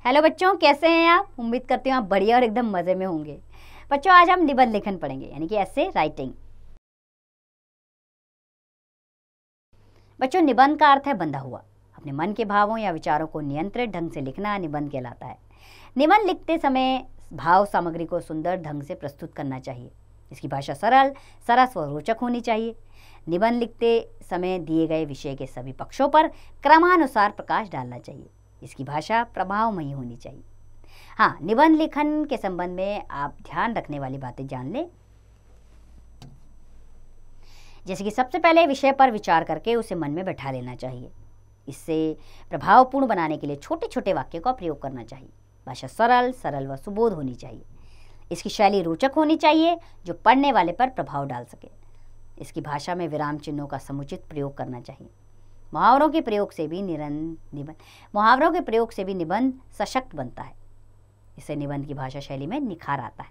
Hello बच्चों, कैसे हैं आप? उम्मीद करती हूँ आप बढ़िया और एकदम मज़े में होंगे। बच्चों, आज हम निबंध लेखन पढ़ेंगे, यानी कि ऐसे राइटिंग। बच्चों, निबंध का अर्थ है बंधा हुआ। अपने मन के भावों या विचारों को नियंत्रित ढंग से लिखना निबंध कहलाता है। निबंध लिखते समय भाव सामग्री को सुंदर ढंग से प्रस्तुत करना चाहिए। इसकी भाषा सरल, सरस व रोचक होनी चाहिए। निबंध लिखते समय दिए गए विषय के सभी पक्षों पर क्रमानुसार प्रकाश डालना चाहिए। इसकी भाषा प्रभावमयी होनी चाहिए। हाँ, निबंध लेखन के संबंध में आप ध्यान रखने वाली बातें जान लें। जैसे कि सबसे पहले विषय पर विचार करके उसे मन में बैठा लेना चाहिए। इससे प्रभावपूर्ण बनाने के लिए छोटे छोटे वाक्यों का प्रयोग करना चाहिए। भाषा सरल, सरल व सुबोध होनी चाहिए। इसकी शैली रोचक होनी चाहिए जो पढ़ने वाले पर प्रभाव डाल सके। इसकी भाषा में विराम चिन्हों का समुचित प्रयोग करना चाहिए। मुहावरों के प्रयोग से भी निबंध सशक्त बनता है। इससे निबंध की भाषा शैली में निखार आता है।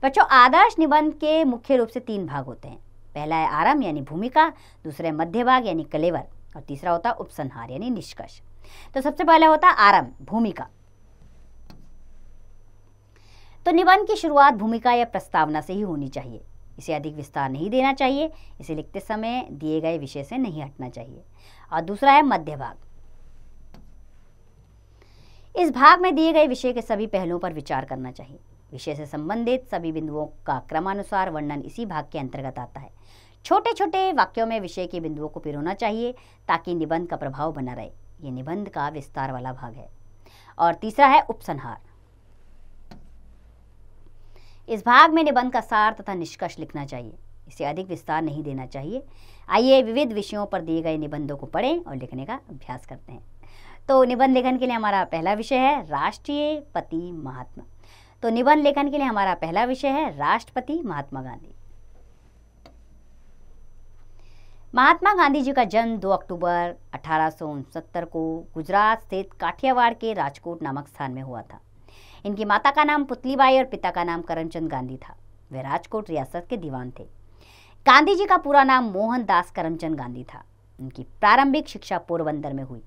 बच्चों, आदर्श निबंध के मुख्य रूप से 3 भाग होते हैं। पहला है आरंभ यानी भूमिका, दूसरा है मध्य भाग यानी कलेवर, और तीसरा होता है उपसंहार यानी निष्कर्ष। तो सबसे पहला होता है आरंभ, भूमिका। तो निबंध की शुरुआत भूमिका या प्रस्तावना से ही होनी चाहिए। इसे अधिक विस्तार नहीं देना चाहिए। इसे लिखते समय दिए गए विषय से नहीं हटना चाहिए। और दूसरा है मध्य भाग। इस भाग में दिए गए विषय के सभी पहलुओं पर विचार करना चाहिए। विषय से संबंधित सभी बिंदुओं का क्रमानुसार वर्णन इसी भाग के अंतर्गत आता है। छोटे छोटे वाक्यों में विषय के बिंदुओं को पिरोना चाहिए ताकि निबंध का प्रभाव बना रहे। यह निबंध का विस्तार वाला भाग है। और तीसरा है उपसंहार। इस भाग में निबंध का सार तथा निष्कर्ष लिखना चाहिए। इसे अधिक विस्तार नहीं देना चाहिए। आइए विविध विषयों पर दिए गए निबंधों को पढ़ें और लिखने का अभ्यास करते हैं। तो निबंध लेखन के लिए हमारा पहला विषय है राष्ट्रपति महात्मा। तो निबंध लेखन के लिए हमारा पहला विषय है राष्ट्रपति महात्मा गांधी। महात्मा गांधी जी का जन्म 2 अक्टूबर 1869 को गुजरात स्थित काठियावाड़ के राजकोट नामक स्थान में हुआ था। इनकी माता का नाम पुतलीबाई और पिता का नाम करमचंद गांधी था। वे राजकोट रियासत के दीवान थे। गांधी जी का पूरा नाम मोहनदास करमचंद गांधी था। उनकी प्रारंभिक शिक्षा पोरबंदर में हुई।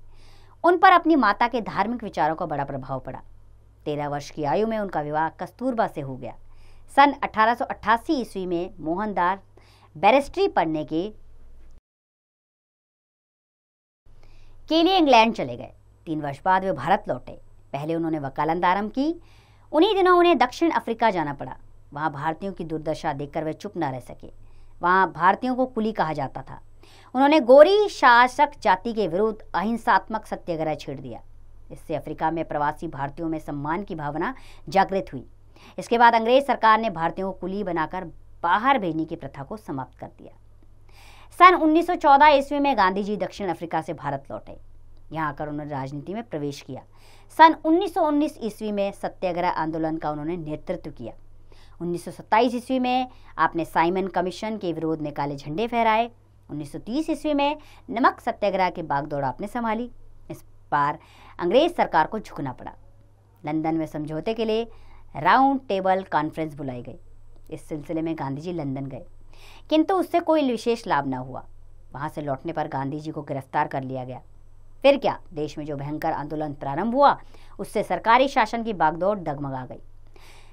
उन पर अपनी माता के धार्मिक विचारों का बड़ा प्रभाव पड़ा। 13 वर्ष की आयु में उनका विवाह कस्तूरबा से हो गया। सन 1888 ईस्वी में मोहनदास बैरिस्ट्री पढ़ने के लिए इंग्लैंड चले गए। 3 वर्ष बाद वे भारत लौटे। पहले उन्होंने वकालत आरंभ की। उन्हीं दिनों उन्हें दक्षिण अफ्रीका जाना पड़ा। वहाँ भारतीयों की दुर्दशा देखकर वे चुप न रह सके। वहाँ भारतीयों को कुली कहा जाता था। उन्होंने गोरी शासक जाति के विरुद्ध अहिंसात्मक सत्याग्रह छेड़ दिया। इससे अफ्रीका में प्रवासी भारतीयों में सम्मान की भावना जागृत हुई। इसके बाद अंग्रेज सरकार ने भारतीयों को कुली बनाकर बाहर भेजने की प्रथा को समाप्त कर दिया। सन 1914 ईस्वी में गांधी जी दक्षिण अफ्रीका से भारत लौटे। यहाँ आकर उन्होंने राजनीति में प्रवेश किया। सन 1919 ईस्वी में सत्याग्रह आंदोलन का उन्होंने नेतृत्व किया। 1927 ईस्वी में आपने साइमन कमीशन के विरोध में काले झंडे फहराए। 1930 ईस्वी में नमक सत्याग्रह की बागडोर आपने संभाली। इस बार अंग्रेज सरकार को झुकना पड़ा। लंदन में समझौते के लिए राउंड टेबल कॉन्फ्रेंस बुलाई गई। इस सिलसिले में गांधी जी लंदन गए, किंतु उससे कोई विशेष लाभ न हुआ। वहां से लौटने पर गांधी जी को गिरफ्तार कर लिया गया। फिर क्या, देश में जो भयंकर आंदोलन प्रारंभ हुआ उससे सरकारी शासन की बागडोर डगमगा गई।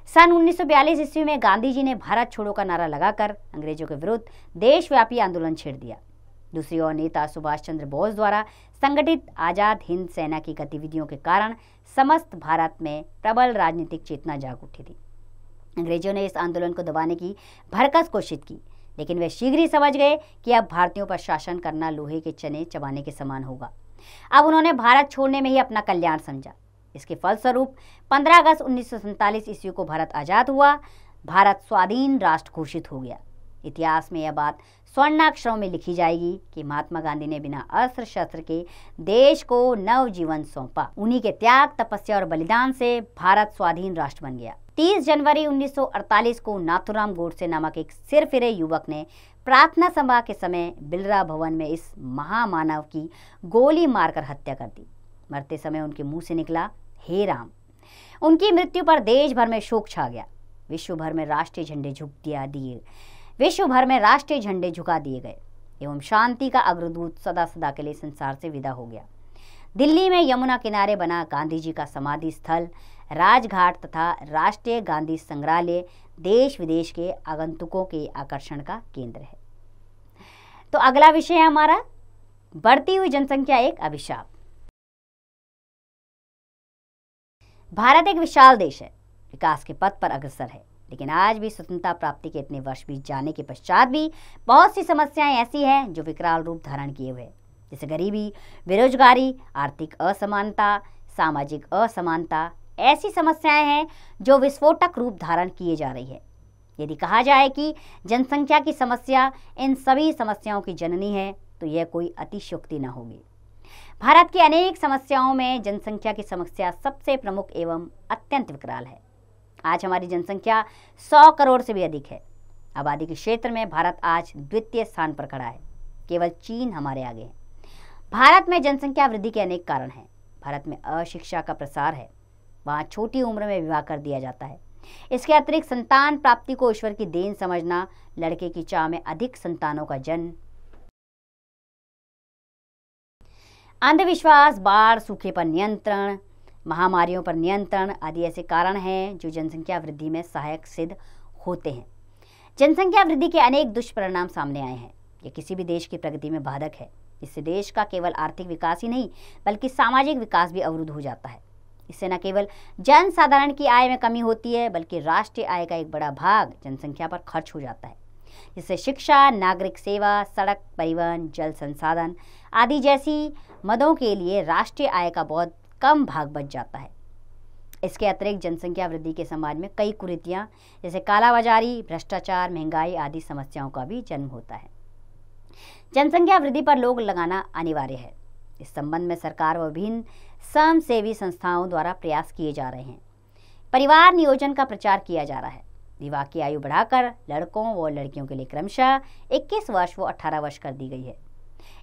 सन 1942 ईस्वी में गांधी जी ने भारत छोड़ो का नारा लगाकर अंग्रेजों के विरुद्ध देशव्यापी आंदोलन छेड़ दिया। दूसरी ओर नेता सुभाष चंद्र बोस द्वारा संगठित आजाद हिंद सेना की गतिविधियों के कारण समस्त भारत में प्रबल राजनीतिक चेतना जाग उठी थी। अंग्रेजों ने इस आंदोलन को दबाने की भरकस कोशिश की, लेकिन वे शीघ्र ही समझ गए कि अब भारतीयों पर शासन करना लोहे के चने चबाने के समान होगा। अब उन्होंने भारत छोड़ने में ही अपना कल्याण समझा। इसके फलस्वरूप 15 अगस्त 1947 ईस्वी को भारत आजाद हुआ। भारत स्वाधीन राष्ट्र घोषित हो गया। इतिहास में यह बात स्वर्णाक्षरों में लिखी जाएगी कि महात्मा गांधी ने बिना अस्त्र शस्त्र के देश को नव जीवन सौंपा। उन्हीं के त्याग, तपस्या और बलिदान से भारत स्वाधीन राष्ट्र बन गया। 30 जनवरी 1948 को नाथूराम गोडसे नामक एक सिरफिरे युवक ने प्रार्थना सभा के समय बिलरा भवन में इस महामानव की गोली मारकर हत्या कर दी। मरते समय उनके मुंह से निकला, हे राम। उनकी मृत्यु पर देश भर में शोक छा गया। विश्व भर में राष्ट्रीय झंडे झुका दिए गए एवं शांति का अग्रदूत सदा सदा के लिए संसार से विदा हो गया। दिल्ली में यमुना किनारे बना गांधी जी का समाधि स्थल, राजघाट तथा राष्ट्रीय गांधी संग्रहालय देश विदेश के आगंतुकों के आकर्षण का केंद्र है। तो अगला विषय है हमारा बढ़ती हुई जनसंख्या एक अभिशाप। भारत एक विशाल देश है, विकास के पथ पर अग्रसर है, लेकिन आज भी स्वतंत्रता प्राप्ति के इतने वर्ष बीत जाने के पश्चात भी बहुत सी समस्याएं ऐसी हैं जो विकराल रूप धारण किए हुए, जैसे गरीबी, बेरोजगारी, आर्थिक असमानता, सामाजिक असमानता। ऐसी समस्याएं हैं जो विस्फोटक रूप धारण किए जा रही है। यदि कहा जाए कि जनसंख्या की समस्या इन सभी समस्याओं की जननी है, तो यह कोई अतिशयोक्ति न होगी। भारत की अनेक समस्याओं में जनसंख्या की समस्या सबसे प्रमुख एवं अत्यंत विकराल है। आज हमारी जनसंख्या 100 करोड़ से भी अधिक है। आबादी के क्षेत्र में भारत आज द्वितीय स्थान पर खड़ा है, केवल चीन हमारे आगे है। भारत में जनसंख्या वृद्धि के अनेक कारण हैं। भारत में अशिक्षा का प्रसार है, वहाँ छोटी उम्र में विवाह कर दिया जाता है। इसके अतिरिक्त संतान प्राप्ति को ईश्वर की देन समझना, लड़के की चाह में अधिक संतानों का जन्म, अंधविश्वास, बाढ़, सूखे पर नियंत्रण, महामारियों पर नियंत्रण आदि ऐसे कारण हैं जो जनसंख्या वृद्धि में सहायक सिद्ध होते हैं। जनसंख्या वृद्धि के अनेक दुष्परिणाम सामने आए हैं। ये किसी भी देश की प्रगति में बाधक है। इससे देश का केवल आर्थिक विकास ही नहीं बल्कि सामाजिक विकास भी अवरुद्ध हो जाता है। इससे न केवल जन साधारण की आय में कमी होती है बल्कि राष्ट्रीय आय का एक बड़ा भाग जनसंख्या पर खर्च हो जाता है, जिससे शिक्षा, नागरिक सेवा, सड़क, परिवहन, जल संसाधन आदि जैसी मदों के लिए राष्ट्रीय आय का बहुत कम भाग बच जाता है। इसके अतिरिक्त जनसंख्या वृद्धि के समाज में कई कुरीतियां जैसे कालाबाजारी, भ्रष्टाचार, महंगाई आदि समस्याओं का भी जन्म होता है। जनसंख्या वृद्धि पर रोक लगाना अनिवार्य है। इस संबंध में सरकार व विभिन्न स्वयंसेवी संस्थाओं द्वारा प्रयास किए जा रहे हैं। परिवार नियोजन का प्रचार किया जा रहा है। विवाह की आयु बढ़ाकर लड़कों व लड़कियों के लिए क्रमशः 21 वर्ष व 18 वर्ष कर दी गई है।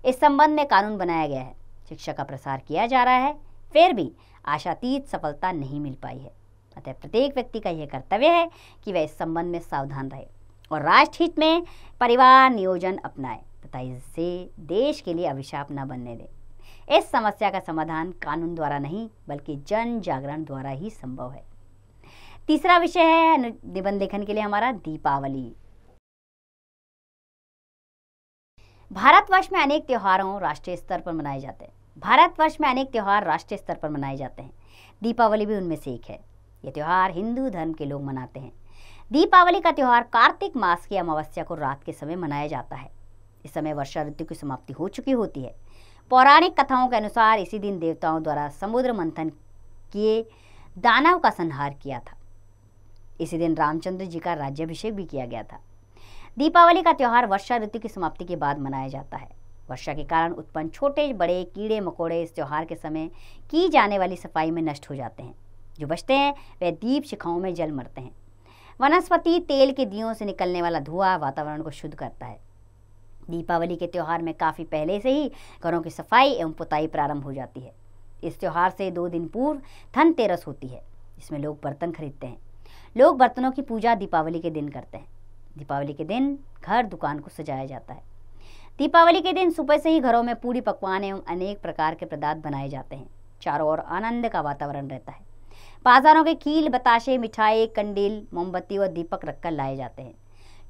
इस संबंध में कानून बनाया गया है। शिक्षा का प्रसार किया जा रहा है, फिर भी आशातीत सफलता नहीं मिल पाई है। अतः प्रत्येक व्यक्ति का यह कर्तव्य है कि वह इस संबंध में सावधान रहे और राष्ट्रहित में परिवार नियोजन अपनाए तथा इससे देश के लिए अभिशाप न बनने दे। इस समस्या का समाधान कानून द्वारा नहीं बल्कि जन जागरण द्वारा ही संभव है। तीसरा विषय है निबंध लेखन के लिए हमारा दीपावली। भारतवर्ष में अनेक त्योहारों राष्ट्रीय स्तर पर मनाए जाते हैं। भारतवर्ष में अनेक त्योहार राष्ट्रीय स्तर पर मनाए जाते हैं। दीपावली भी उनमें से एक है। यह त्योहार हिंदू धर्म के लोग मनाते हैं। दीपावली का त्योहार कार्तिक मास की अमावस्या को रात के समय मनाया जाता है। इस समय वर्षा ऋतु की समाप्ति हो चुकी होती है। पौराणिक कथाओं के अनुसार इसी दिन देवताओं द्वारा समुद्र मंथन किए दानव का संहार किया था। इसी दिन रामचंद्र जी का राज्याभिषेक भी किया गया था। दीपावली का त्योहार वर्षा ऋतु की समाप्ति के बाद मनाया जाता है। वर्षा के कारण उत्पन्न छोटे बड़े कीड़े मकोड़े इस त्योहार के समय की जाने वाली सफाई में नष्ट हो जाते हैं। जो बचते हैं वे दीप शिखाओं में जल मरते हैं। वनस्पति तेल के दियों से निकलने वाला धुआं वातावरण को शुद्ध करता है। दीपावली के त्योहार में काफ़ी पहले से ही घरों की सफाई एवं पुताई प्रारंभ हो जाती है। इस त्योहार से 2 दिन पूर्व धनतेरस होती है। इसमें लोग बर्तन खरीदते हैं। लोग बर्तनों की पूजा दीपावली के दिन करते हैं। दीपावली के दिन घर दुकान को सजाया जाता है। दीपावली के दिन सुबह से ही घरों में पूड़ी पकवान एवं अनेक प्रकार के पदार्थ बनाए जाते हैं। चारों ओर आनंद का वातावरण रहता है। बाजारों के खील, बताशे, मिठाई, कंडील, मोमबत्ती और दीपक रखकर लाए जाते हैं।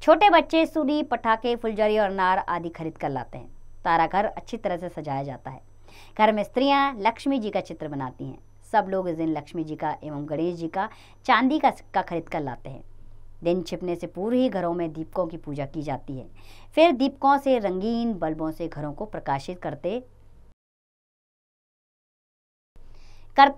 छोटे बच्चे सुरी, पटाखे, फुलझड़ी और अनार आदि खरीद कर लाते हैं। सारा घर अच्छी तरह से सजाया जाता है। घर में स्त्रियां लक्ष्मी जी का चित्र बनाती हैं। सब लोग इस दिन लक्ष्मी जी का एवं गणेश जी का चांदी का सिक्का खरीद कर लाते हैं। दिन छिपने से पूर्व ही घरों में दीपकों की पूजा की जाती है। फिर दीपकों से रंगीन बल्बों से घरों को प्रकाशित करते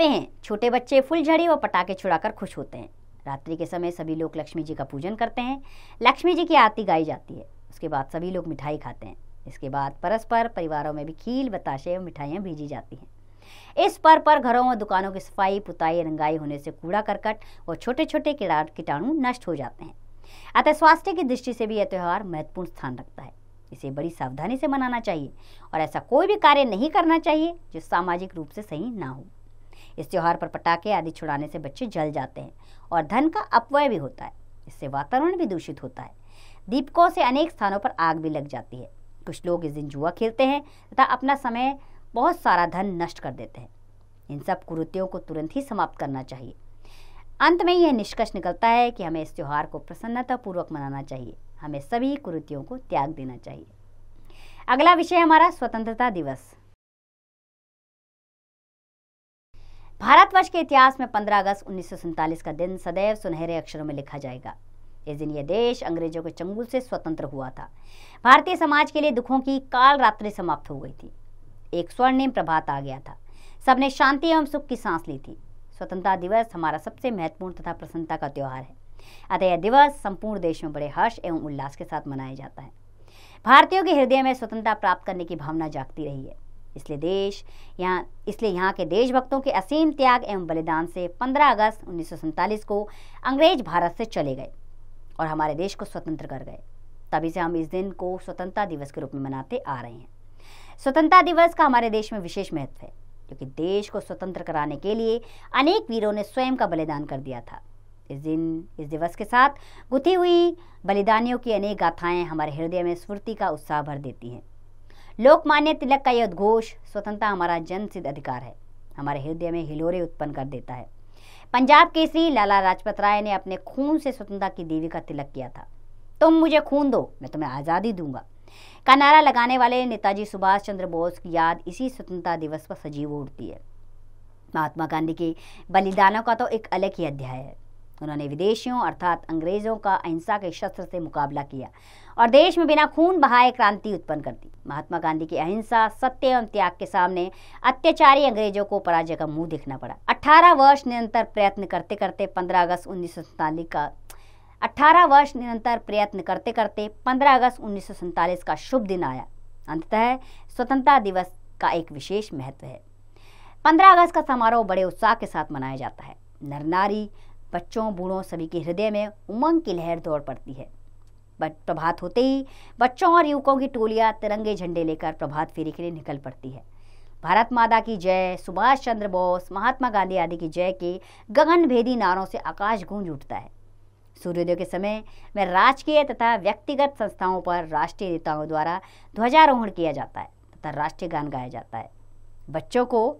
हैं। छोटे बच्चे फुलझड़ी व पटाखे छुड़ाकर खुश होते हैं। रात्रि के समय सभी लोग लक्ष्मी जी का पूजन करते हैं। लक्ष्मी जी की आरती गाई जाती है। उसके बाद सभी लोग मिठाई खाते हैं। इसके बाद परस्पर परिवारों में भी खील, बताशे और मिठाइयाँ भेजी जाती हैं। इस पर्व पर घरों व दुकानों की सफाई, पुताई, रंगाई होने से कूड़ा करकट और छोटे छोटे कीटाणु नष्ट हो जाते हैं। अतः स्वास्थ्य की दृष्टि से भी यह त्यौहार महत्वपूर्ण स्थान रखता है। इसे बड़ी सावधानी से मनाना चाहिए और ऐसा कोई भी कार्य नहीं करना चाहिए जो सामाजिक रूप से सही ना हो। इस त्योहार पर पटाखे आदि छुड़ाने से बच्चे जल जाते हैं और धन का अपव्यय भी होता है। इससे वातावरण भी दूषित होता है। दीपकों से अनेक स्थानों पर आग भी लग जाती है। कुछ लोग इस दिन जुआ खेलते हैं तथा अपना समय बहुत सारा धन नष्ट कर देते हैं। इन सब कुरीतियों को तुरंत ही समाप्त करना चाहिए। अंत में यह निष्कर्ष निकलता है कि हमें इस त्योहार को प्रसन्नतापूर्वक मनाना चाहिए। हमें सभी कुरीतियों को त्याग देना चाहिए। अगला विषय हमारा स्वतंत्रता दिवस। भारतवर्ष के इतिहास में 15 अगस्त 1947 का दिन सदैव सुनहरे अक्षरों में लिखा जाएगा। इस दिन यह देश अंग्रेजों के चंगुल से स्वतंत्र हुआ था। भारतीय समाज के लिए दुखों की काल रात्रि समाप्त हो गई थी। एक स्वर्णिम प्रभात आ गया था। सबने शांति एवं सुख की सांस ली थी। स्वतंत्रता दिवस हमारा सबसे महत्वपूर्ण तथा प्रसन्नता का त्योहार है। अतः यह दिवस संपूर्ण देश में बड़े हर्ष एवं उल्लास के साथ मनाया जाता है। भारतीयों के हृदय में स्वतंत्रता प्राप्त करने की भावना जागती रही है। इसलिए यहाँ के देशभक्तों के असीम त्याग एवं बलिदान से 15 अगस्त 1947 को अंग्रेज भारत से चले गए और हमारे देश को स्वतंत्र कर गए। तभी से हम इस दिन को स्वतंत्रता दिवस के रूप में मनाते आ रहे हैं। स्वतंत्रता दिवस का हमारे देश में विशेष महत्व है, क्योंकि देश को स्वतंत्र कराने के लिए अनेक वीरों ने स्वयं का बलिदान कर दिया था। इस दिवस के साथ गुथी हुई बलिदानियों की अनेक गाथाएं हमारे हृदय में स्फूर्ति का उत्साह भर देती हैं। लोकमान्य तिलक का यह उद्घोष स्वतंत्रता हमारा जन्मसिद्ध अधिकार है हमारे हृदय में हिलोरे उत्पन्न कर देता है। पंजाब केसरी लाला लाजपत राय ने अपने खून से स्वतंत्रता की देवी का तिलक किया था। तुम मुझे खून दो, मैं तुम्हें आज़ादी दूंगा का नारा लगाने वाले नेताजी सुभाष चंद्र बोस की याद इसी स्वतंत्रता दिवस पर सजीव उठती है। महात्मा गांधी के बलिदानों का तो एक अलग ही अध्याय है। उन्होंने विदेशियों अर्थात अंग्रेजों का अहिंसा के शस्त्र से मुकाबला किया और देश में बिना खून बहाए क्रांति उत्पन्न कर दी। महात्मा गांधी की अहिंसा, सत्य एवं त्याग के सामने अत्याचारी अंग्रेजों को पराजय का मुंह देखना पड़ा। 18 वर्ष निरंतर प्रयत्न करते करते 15 अगस्त 1947 का शुभ दिन आया। अंततः स्वतंत्रता दिवस का एक विशेष महत्व है। 15 अगस्त का समारोह बड़े उत्साह के साथ मनाया जाता है। नर नारी, बच्चों, बूढ़ों सभी के हृदय में उमंग की लहर दौड़ पड़ती है। प्रभात होते ही बच्चों और युवकों की टोलियां तिरंगे झंडे लेकर प्रभात फेरी के लिए निकल पड़ती है। भारत माता की जय, सुभाष चंद्र बोस, महात्मा गांधी आदि की जय के गगनभेदी नारों से आकाश गूंज उठता है। सूर्योदय के समय में राजकीय तथा व्यक्तिगत संस्थाओं पर राष्ट्रीय नेताओं द्वारा ध्वजारोहण किया जाता है तथा राष्ट्रीय गान गाया जाता है। बच्चों को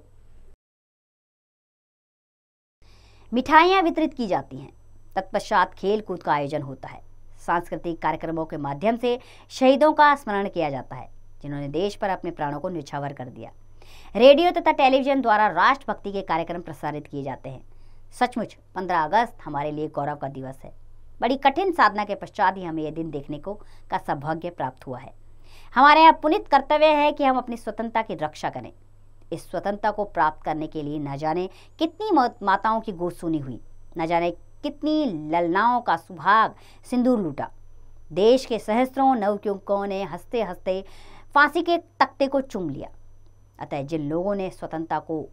मिठाइयाँ वितरित की जाती हैं। तत्पश्चात खेल कूद का आयोजन होता है। सांस्कृतिक कार्यक्रमों के माध्यम से शहीदों का स्मरण किया जाता है, जिन्होंने देश पर अपने प्राणों को न्यौछावर कर दिया। रेडियो तथा टेलीविजन द्वारा राष्ट्रभक्ति के कार्यक्रम प्रसारित किए जाते हैं। सचमुच 15 अगस्त हमारे लिए गौरव का दिवस है। बड़ी कठिन साधना के पश्चात ही हमें यह दिन देखने का सौभाग्य प्राप्त हुआ है। हमारे यहाँ पुनीत कर्तव्य है कि हम अपनी स्वतंत्रता की रक्षा करें। इस स्वतंत्रता को प्राप्त करने के लिए न जाने कितनी माताओं की गोद सुनी हुई, न जाने कितनी ललनाओं का सुहाग सिंदूर लूटा। देश के सहस्त्रों नवयुवकों ने हंसते हंसते फांसी के तख्ते को चूम लिया। अतः जिन लोगों ने स्वतंत्रता को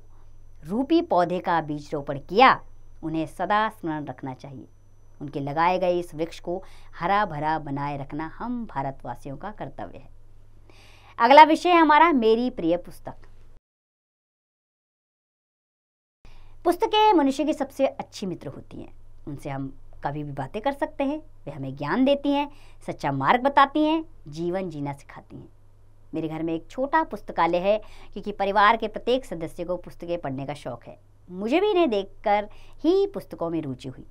रूपी पौधे का बीज रोपण किया, उन्हें सदा स्मरण रखना चाहिए। उनके लगाए गए इस वृक्ष को हरा भरा बनाए रखना हम भारतवासियों का कर्तव्य है। अगला विषय हमारा मेरी प्रिय पुस्तक। पुस्तकें मनुष्य की सबसे अच्छी मित्र होती हैं। उनसे हम कभी भी बातें कर सकते हैं। वे हमें ज्ञान देती हैं, सच्चा मार्ग बताती हैं, जीवन जीना सिखाती हैं। मेरे घर में एक छोटा पुस्तकालय है, क्योंकि परिवार के प्रत्येक सदस्य को पुस्तकें पढ़ने का शौक है। मुझे भी इन्हें देखकर ही पुस्तकों में रुचि हुई।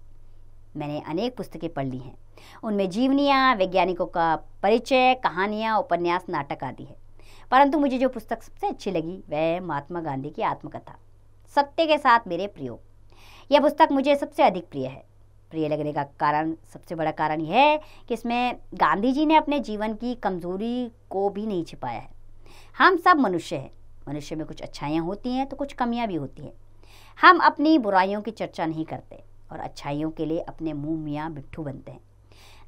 मैंने अनेक पुस्तकें पढ़ ली हैं। उनमें जीवनियाँ, वैज्ञानिकों का परिचय, कहानियाँ, उपन्यास, नाटक आदि है। परंतु मुझे जो पुस्तक सबसे अच्छी लगी वह महात्मा गांधी की आत्मकथा सत्य के साथ मेरे प्रयोग। यह पुस्तक मुझे सबसे अधिक प्रिय है। प्रिय लगने का कारण, सबसे बड़ा कारण यह है कि इसमें गांधी जी ने अपने जीवन की कमजोरी को भी नहीं छिपाया है। हम सब मनुष्य हैं। मनुष्य में कुछ अच्छाइयाँ होती हैं तो कुछ कमियाँ भी होती हैं। हम अपनी बुराइयों की चर्चा नहीं करते और अच्छाइयों के लिए अपने मुंह मियाँ बिट्ठू बनते हैं।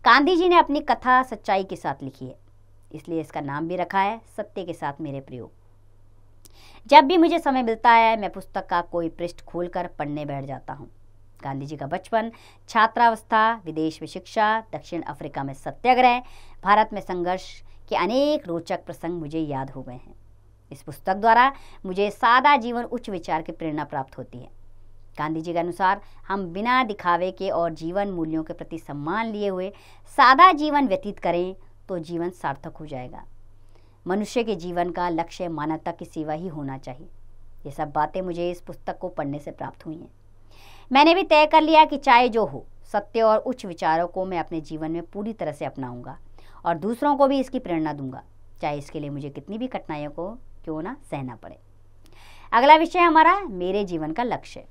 गांधी जी ने अपनी कथा सच्चाई के साथ लिखी है, इसलिए इसका नाम भी रखा है सत्य के साथ मेरे प्रयोग। जब भी मुझे समय मिलता है मैं पुस्तक का कोई पृष्ठ खोलकर पढ़ने बैठ जाता हूँ। गांधी जी का बचपन, छात्रावस्था, विदेश में शिक्षा, दक्षिण अफ्रीका में सत्याग्रह, भारत में संघर्ष के अनेक रोचक प्रसंग मुझे याद हो गए हैं। इस पुस्तक द्वारा मुझे सादा जीवन उच्च विचार की प्रेरणा प्राप्त होती है। गांधी जी के अनुसार हम बिना दिखावे के और जीवन मूल्यों के प्रति सम्मान लिए हुए सादा जीवन व्यतीत करें तो जीवन सार्थक हो जाएगा। मनुष्य के जीवन का लक्ष्य मानवता की सेवा ही होना चाहिए। ये सब बातें मुझे इस पुस्तक को पढ़ने से प्राप्त हुई हैं। मैंने भी तय कर लिया कि चाहे जो हो, सत्य और उच्च विचारों को मैं अपने जीवन में पूरी तरह से अपनाऊंगा और दूसरों को भी इसकी प्रेरणा दूंगा, चाहे इसके लिए मुझे कितनी भी कठिनाइयों को क्यों ना सहना पड़े। अगला विषय हमारा मेरे जीवन का लक्ष्य।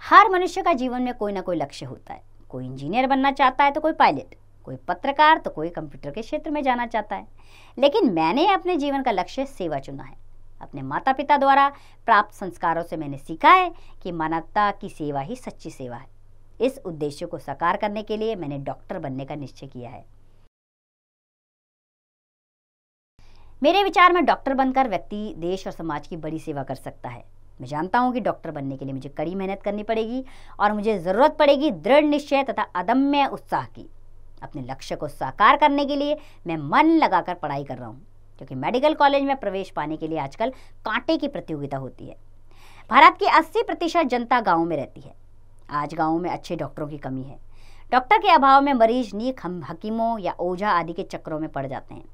हर मनुष्य का जीवन में कोई ना कोई लक्ष्य होता है। कोई इंजीनियर बनना चाहता है तो कोई पायलट, कोई पत्रकार तो कोई कंप्यूटर के क्षेत्र में जाना चाहता है। लेकिन मैंने अपने जीवन का लक्ष्य सेवा चुना है। अपने माता पिता द्वारा प्राप्त संस्कारों से मैंने सीखा है कि मानवता की सेवा ही सच्ची सेवा है। इस उद्देश्य को साकार करने के लिए मैंने डॉक्टर बनने का निश्चय किया है। मेरे विचार में डॉक्टर बनकर व्यक्ति देश और समाज की बड़ी सेवा कर सकता है। मैं जानता हूं कि डॉक्टर बनने के लिए मुझे कड़ी मेहनत करनी पड़ेगी और मुझे जरूरत पड़ेगी दृढ़ निश्चय तथा अदम्य उत्साह की। अपने लक्ष्य को साकार करने के लिए मैं मन लगाकर पढ़ाई कर रहा हूं, क्योंकि मेडिकल कॉलेज में प्रवेश पाने के लिए आजकल कांटे की प्रतियोगिता होती है। भारत की 80% जनता गाँव में रहती है। आज गाँव में अच्छे डॉक्टरों की कमी है। डॉक्टर के अभाव में मरीज नेक हकीमों या ओझा आदि के चक्रों में पड़ जाते हैं।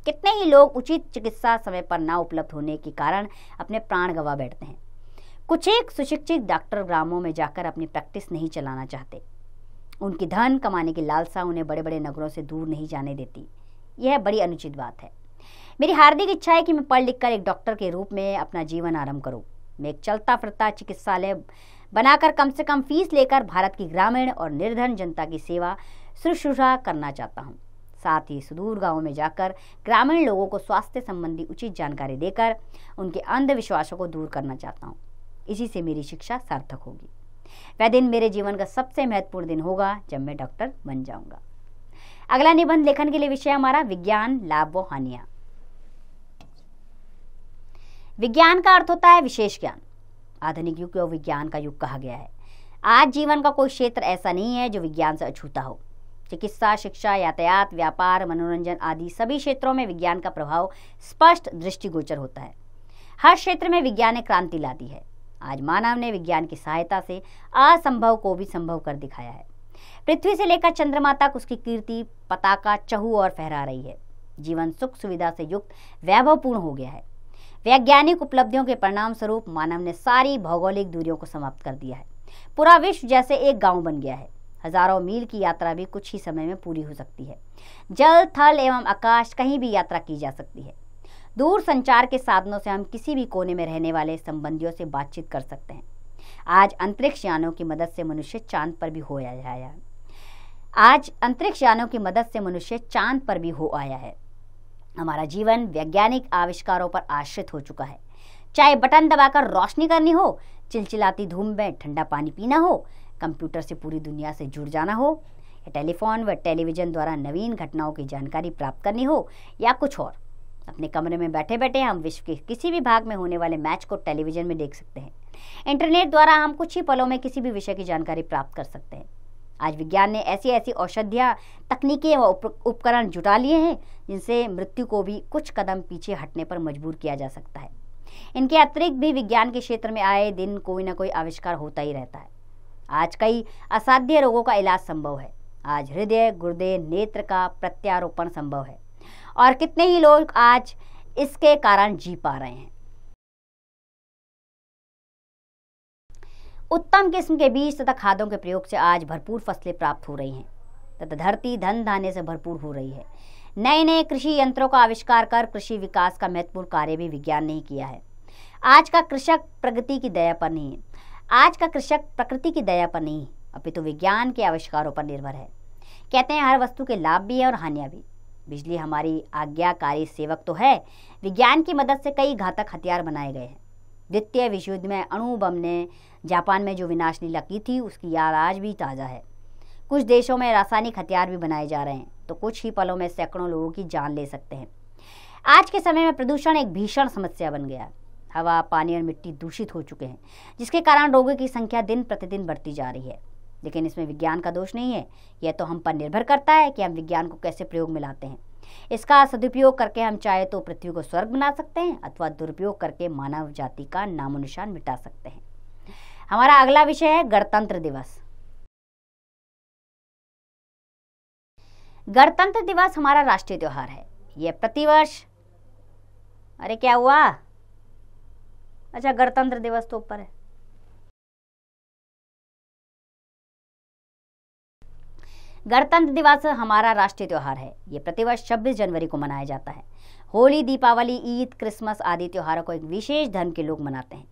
कितने ही लोग उचित चिकित्सा समय पर ना उपलब्ध होने के कारण अपने प्राण गंवा बैठते हैं। कुछ एक सुशिक्षित डॉक्टर ग्रामों में जाकर अपनी प्रैक्टिस नहीं चलाना चाहते। उनकी धन कमाने की लालसा उन्हें बड़े बड़े नगरों से दूर नहीं जाने देती। यह बड़ी अनुचित बात है। मेरी हार्दिक इच्छा है कि मैं पढ़ लिखकर एक डॉक्टर के रूप में अपना जीवन आरंभ करूं। मैं एक चलता फिरता चिकित्सालय बनाकर कम से कम फीस लेकर भारत की ग्रामीण और निर्धन जनता की सेवा शुश्रूषा करना चाहता हूं। साथ ही सुदूर गांवों में जाकर ग्रामीण लोगों को स्वास्थ्य संबंधी उचित जानकारी देकर उनके अंधविश्वासों को दूर करना चाहता हूं। इसी से मेरी शिक्षा सार्थक होगी। वह दिन मेरे जीवन का सबसे महत्वपूर्ण दिन होगा जब मैं डॉक्टर बन जाऊंगा। अगला निबंध लेखन के लिए विषय हमारा विज्ञान, लाभ व हानियां। विज्ञान का अर्थ होता है विशेष ज्ञान। आधुनिक युग को विज्ञान का युग कहा गया है। आज जीवन का कोई क्षेत्र ऐसा नहीं है जो विज्ञान से अछूता हो। चिकित्सा, शिक्षा, यातायात, व्यापार, मनोरंजन आदि सभी क्षेत्रों में विज्ञान का प्रभाव स्पष्ट दृष्टिगोचर होता है। हर क्षेत्र में विज्ञान ने क्रांति ला दी है। आज मानव ने विज्ञान की सहायता से असंभव को भी संभव कर दिखाया है। पृथ्वी से लेकर चंद्रमा तक उसकी कीर्ति पताका चहु और फहरा रही है। जीवन सुख सुविधा से युक्त वैभवपूर्ण हो गया है। वैज्ञानिक उपलब्धियों के परिणाम स्वरूप मानव ने सारी भौगोलिक दूरियों को समाप्त कर दिया है। पूरा विश्व जैसे एक गांव बन गया है। हजारों मील की यात्रा भी कुछ ही समय में पूरी हो सकती है। जल, थल एवं आकाश कहीं भी यात्रा की जा सकती है। दूर संचार के साधनों से हम किसी भी कोने में रहने वाले संबंधियों से बातचीत कर सकते हैं। आज अंतरिक्ष यानों की मदद से मनुष्य चांद पर भी हो आया है। हमारा जीवन वैज्ञानिक आविष्कारों पर आश्रित हो चुका है। चाहे बटन दबाकर रोशनी करनी हो, चिलचिलाती धूप में ठंडा पानी पीना हो, कंप्यूटर से पूरी दुनिया से जुड़ जाना हो, या टेलीफोन व टेलीविजन द्वारा नवीन घटनाओं की जानकारी प्राप्त करनी हो, या कुछ और, अपने कमरे में बैठे बैठे हम विश्व के किसी भी भाग में होने वाले मैच को टेलीविजन में देख सकते हैं। इंटरनेट द्वारा हम कुछ ही पलों में किसी भी विषय की जानकारी प्राप्त कर सकते हैं। आज विज्ञान ने ऐसी ऐसी औषधियाँ, तकनीकें व उपकरण जुटा लिए हैं जिनसे मृत्यु को भी कुछ कदम पीछे हटने पर मजबूर किया जा सकता है। इनके अतिरिक्त भी विज्ञान के क्षेत्र में आए दिन कोई ना कोई आविष्कार होता ही रहता है। आज कई असाध्य रोगों का इलाज संभव है। आज हृदय, गुर्दे, नेत्र का प्रत्यारोपण संभव है और कितने ही लोग आज इसके कारण जी पा रहे हैं। उत्तम किस्म के बीज तथा खादों के प्रयोग से आज भरपूर फसलें प्राप्त हो रही हैं तथा धरती धन धान्य से भरपूर हो रही है। नए नए कृषि यंत्रों का आविष्कार कर कृषि विकास का महत्वपूर्ण कार्य भी विज्ञान ने ही किया है। आज का कृषक प्रकृति की दया पर नहीं, अपितु विज्ञान के आविष्कारों पर निर्भर है। कहते हैं हर वस्तु के लाभ भी है और हानियां भी। बिजली हमारी आज्ञाकारी सेवक तो है। विज्ञान की मदद से कई घातक हथियार बनाए गए हैं। द्वितीय विश्व युद्ध में अणु बम ने जापान में जो विनाश लीला की थी उसकी याद आज भी ताज़ा है। कुछ देशों में रासायनिक हथियार भी बनाए जा रहे हैं तो कुछ ही पलों में सैकड़ों लोगों की जान ले सकते हैं। आज के समय में प्रदूषण एक भीषण समस्या बन गया है। हवा, पानी और मिट्टी दूषित हो चुके हैं, जिसके कारण रोगों की संख्या दिन प्रतिदिन बढ़ती जा रही है। लेकिन इसमें विज्ञान का दोष नहीं है। यह तो हम पर निर्भर करता है कि हम विज्ञान को कैसे प्रयोग में लाते हैं। इसका सदुपयोग करके हम चाहे तो पृथ्वी को स्वर्ग बना सकते हैं अथवा दुरुपयोग करके मानव जाति का नामो निशान मिटा सकते हैं। हमारा अगला विषय है गणतंत्र दिवस। गणतंत्र दिवस हमारा राष्ट्रीय त्योहार है। यह प्रतिवर्ष, अरे क्या हुआ? अच्छा, गणतंत्र दिवस तो ऊपर है। गणतंत्र दिवस हमारा राष्ट्रीय त्योहार है। ये प्रतिवर्ष 26 जनवरी को मनाया जाता है। होली, दीपावली, ईद, क्रिसमस आदि त्योहारों को एक विशेष धर्म के लोग मनाते हैं,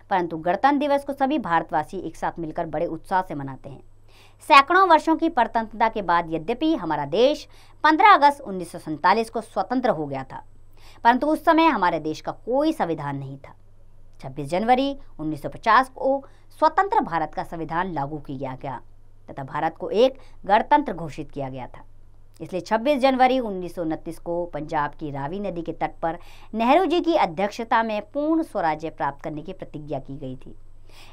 परंतु गणतंत्र दिवस को सभी भारतवासी एक साथ मिलकर बड़े उत्साह से मनाते हैं। सैकड़ों वर्षों की परतंत्रता के बाद यद्यपि हमारा देश 15 अगस्त 1947 को स्वतंत्र हो गया था, परंतु उस समय हमारे देश का कोई संविधान नहीं था। 26 जनवरी 1950 को स्वतंत्र भारत का संविधान लागू किया गया तथा भारत को एक गणतंत्र घोषित किया गया था। इसलिए 26 जनवरी 1929 को पंजाब की रावी नदी के तट पर नेहरू जी की अध्यक्षता में पूर्ण स्वराज्य प्राप्त करने की प्रतिज्ञा की गई थी।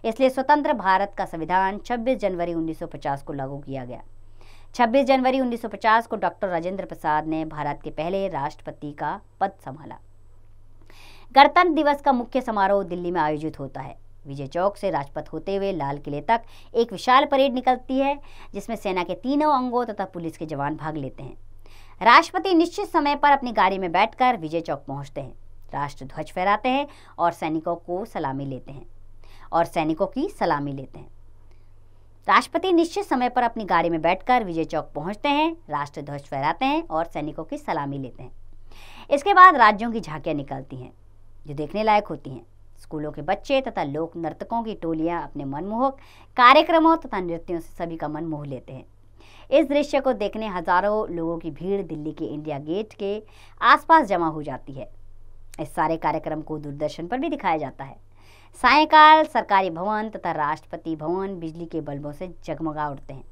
इसलिए स्वतंत्र भारत का संविधान 26 जनवरी 1950 को लागू किया गया। 26 जनवरी 1950 को डॉक्टर राजेंद्र प्रसाद ने भारत के पहले राष्ट्रपति का पद संभाला। गणतंत्र दिवस का मुख्य समारोह दिल्ली में आयोजित होता है। विजय चौक से राजपथ होते हुए लाल किले तक एक विशाल परेड निकलती है, जिसमें सेना के तीनों अंगों तथा पुलिस के जवान भाग लेते हैं। राष्ट्रपति निश्चित समय पर अपनी गाड़ी में बैठकर विजय चौक पहुंचते हैं, राष्ट्र ध्वज फहराते हैं और सैनिकों की सलामी लेते हैं। राष्ट्रपति निश्चित समय पर अपनी गाड़ी में बैठकर विजय चौक पहुंचते हैं, राष्ट्र ध्वज फहराते हैं और सैनिकों की सलामी लेते हैं। इसके बाद राज्यों की झांकियां निकलती हैं, जो देखने लायक होती हैं। स्कूलों के बच्चे तथा लोक नर्तकों की टोलियां अपने मनमोहक कार्यक्रमों तथा नृत्यों से सभी का मन मोह लेते हैं। इस दृश्य को देखने हजारों लोगों की भीड़ दिल्ली के इंडिया गेट के आसपास जमा हो जाती है। इस सारे कार्यक्रम को दूरदर्शन पर भी दिखाया जाता है। सायंकाल सरकारी भवन तथा राष्ट्रपति भवन बिजली के बल्बों से जगमगा उठते हैं।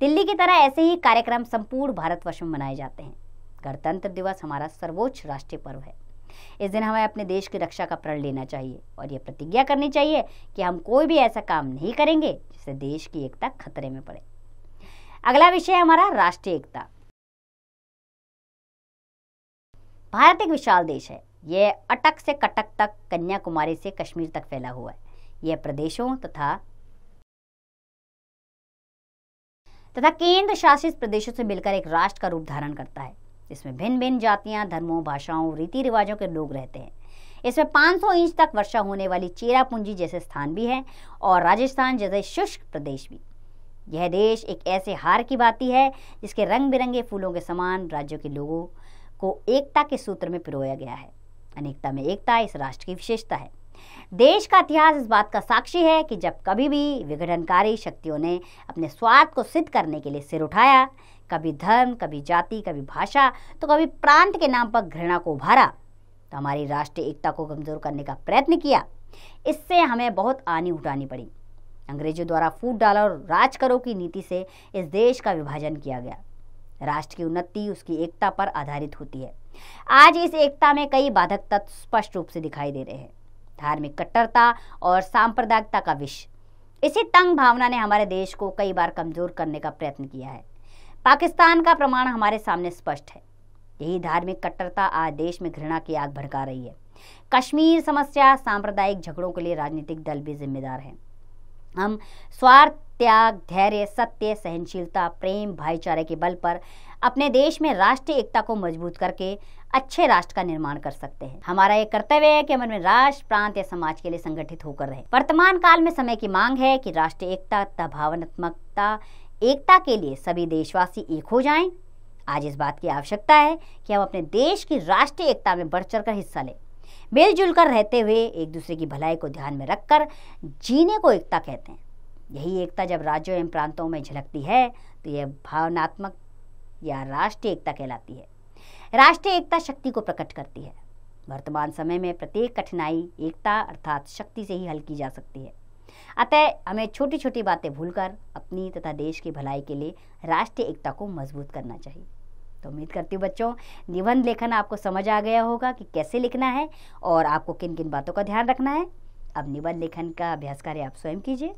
दिल्ली की तरह ऐसे ही कार्यक्रम संपूर्ण भारतवर्ष में मनाए जाते हैं। गणतंत्र दिवस हमारा सर्वोच्च राष्ट्रीय पर्व है। इस दिन हमें अपने देश की रक्षा का प्रण लेना चाहिए और ये प्रतिज्ञा करनी चाहिए कि हम कोई भी ऐसा काम नहीं करेंगे जिससे देश की एकता खतरे में पड़े। अगला विषय है हमारा राष्ट्रीय एकता। भारत एक विशाल देश है। यह अटक से कटक तक, कन्याकुमारी से कश्मीर तक फैला हुआ है। यह प्रदेशों तथा केंद्र शासित प्रदेशों से मिलकर एक राष्ट्र का रूप धारण करता है। इसमें भिन्न भिन्न जातियां, धर्मों, भाषाओं, रीति रिवाजों के लोग रहते हैं। इसमें 500 इंच तक वर्षा होने वाली चेरापूंजी जैसे स्थान भी हैं और राजस्थान जैसे शुष्क प्रदेश भी। यह देश एक ऐसे हार की भांति है जिसके रंग बिरंगे फूलों के समान राज्यों के लोगों को एकता के सूत्र में पिरोया गया है। अनेकता में एकता इस राष्ट्र की विशेषता है। देश का इतिहास इस बात का साक्षी है कि जब कभी भी विघटनकारी शक्तियों ने अपने स्वार्थ को सिद्ध करने के लिए सिर उठाया, कभी धर्म, कभी जाति, कभी भाषा, तो कभी प्रांत के नाम पर घृणा को उभारा, तो हमारी राष्ट्रीय एकता को कमजोर करने का प्रयत्न किया। इससे हमें बहुत आनी उठानी पड़ी। अंग्रेजों द्वारा फूट डाला और राज करो की नीति से इस देश का विभाजन किया गया। राष्ट्र की उन्नति उसकी एकता पर आधारित होती है। आज इस एकता में कई बाधक तत्व स्पष्ट रूप से दिखाई दे रहे हैं। धार्मिक कट्टरता और सांप्रदायिकता का विष, इसी तंग भावना ने हमारे देश को कई बार कमजोर करने का प्रयत्न किया है। पाकिस्तान का प्रमाण हमारे सामने स्पष्ट है। यही धार्मिक कट्टरता आज देश में घृणा की आग भड़का रही है। कश्मीर समस्या, सांप्रदायिक झगड़ों के लिए राजनीतिक दल भी जिम्मेदार हैं। हम स्वार्थ, त्याग, धैर्य, सत्य, सहनशीलता, प्रेम, भाईचारे के बल पर अपने देश में राष्ट्रीय एकता को मजबूत करके अच्छे राष्ट्र का निर्माण कर सकते हैं। हमारा ये कर्तव्य है कि हम अपने राष्ट्र, प्रांत या समाज के लिए संगठित होकर रहे। वर्तमान काल में समय की मांग है कि राष्ट्रीय एकता तथा भावनात्मकता एकता के लिए सभी देशवासी एक हो जाएं। आज इस बात की आवश्यकता है कि हम अपने देश की राष्ट्रीय एकता में बढ़ चढ़कर हिस्सा लें। मिलजुल कर रहते हुए एक दूसरे की भलाई को ध्यान में रखकर जीने को एकता कहते हैं। यही एकता जब राज्यों एवं प्रांतों में झलकती है तो यह भावनात्मक या राष्ट्रीय एकता कहलाती है। राष्ट्रीय एकता शक्ति को प्रकट करती है। वर्तमान समय में प्रत्येक कठिनाई एकता अर्थात शक्ति से ही हल की जा सकती है। अतः हमें छोटी छोटी बातें भूलकर अपनी तथा देश की भलाई के लिए राष्ट्रीय एकता को मजबूत करना चाहिए। तो उम्मीद करती हूँ बच्चों, निबंध लेखन आपको समझ आ गया होगा कि कैसे लिखना है और आपको किन किन बातों का ध्यान रखना है। अब निबंध लेखन का अभ्यास कार्य आप स्वयं कीजिए।